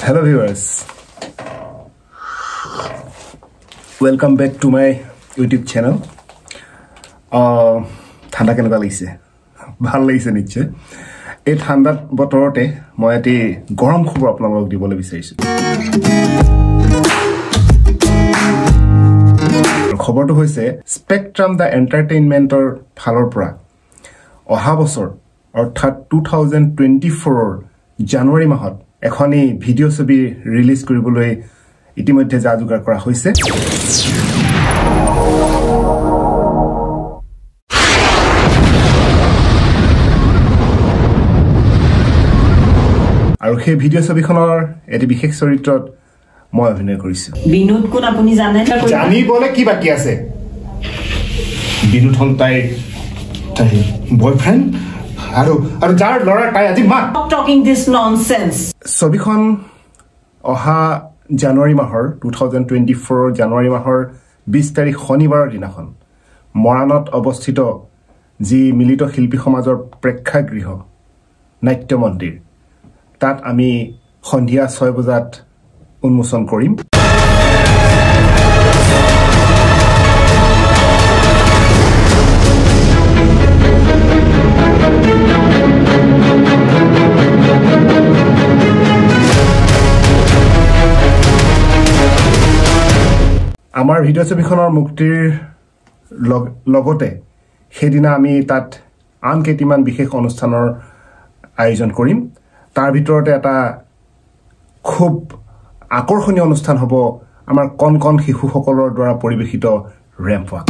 Hello viewers, welcome back to my YouTube channel. ঠাণ্ডা কেনেকুৱা লাগিছে ভাল লাগিছে নিশ্চয় এই ঠাণ্ডাত বতৰতে মই এটি গৰম খবৰ আপোনালোকক দিবলৈ বিচাৰিছো খবৰটো হৈছে স্পেকট্ৰাম দা এন্টাৰটেইনমেন্টৰ ফালৰ পৰা অহা বছৰ অৰ্থাৎ 2024 জানুৱাৰী মাহত এখনি ভিডিও ছবি ৰিলিজ কৰিবলৈ ইতিমধ্যে যোগাযোগ কৰা হৈছে আৰু সেই ভিডিও ছবিখনৰ এটি বিশেষ চৰিত্ৰত মই অভিনয় কৰিছো বিনোদ কোন আপুনি জানে জানিবলে কি বাকি আছে বিনোদ হল তাই বয়ফ্ৰেণ্ড আৰু যাৰ লৰা তাই আজি মা টকিং দিস ননসেন্স ছবিখন অহা জানুৱাৰী মাহৰ 2024 জানুৱাৰী মাহৰ 20 তাৰিখ শনিবাৰৰ দিনাখন মৰাণত অৱস্থিত যি মিলিত শিল্পী সমাজৰ প্ৰেক্ষাগৃহ নাট্য মন্দিৰ তাত আমি সন্ধিয়া 6 বজাত উন্মোচন কৰিম আমাৰ ভিডিও ছবিখনৰ মুক্তিৰ লগতে সেইদিনা আমি তাত আন কেইটিমান বিশেষ অনুষ্ঠানৰ আয়োজন কৰিম তাৰ ভিতৰতে এটা খুব আকৰ্ষণীয় অনুষ্ঠান হ'ব আমাৰ কণ শিশুসকলৰ দ্বাৰা পৰিবেশিত ৰেম্প ৱাক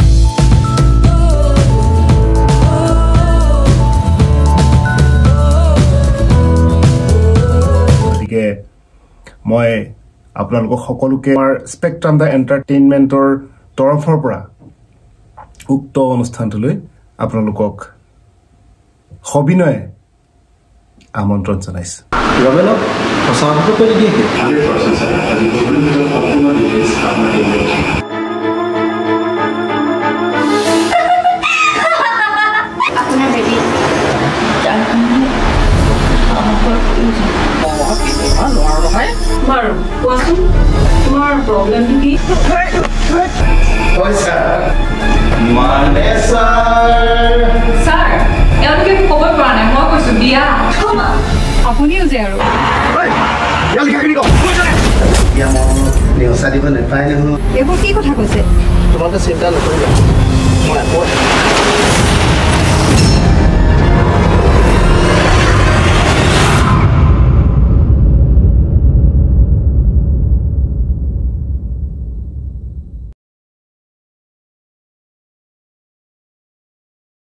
গতিকে মই আপোনালোকক সকলোকে আমাৰ স্পেকট্ৰাম দা এন্টাৰটেইনমেন্টৰ তৰফৰ পৰা উক্ত অনুষ্ঠানটোলৈ আপোনালোকক সবিনয়ে আমন্ত্ৰণ জনাইছো ৰবেলক সঁচাকৈ কৈ দিয়ে কি আপোনাৰ বেবি বাৰু কোৱাচোন তোমাৰ প্ৰব্লেমটো কি মানে স্যাৰ এওঁলোকে খবৰ পৰা নাই মই কৈছো বিয়া আপুনিও যে আৰু নেওচা দিব নাপায় নহয় এইবোৰ কি কথা কৈছে তোমালোকে চিন্তা নকৰিবা মই আকৌ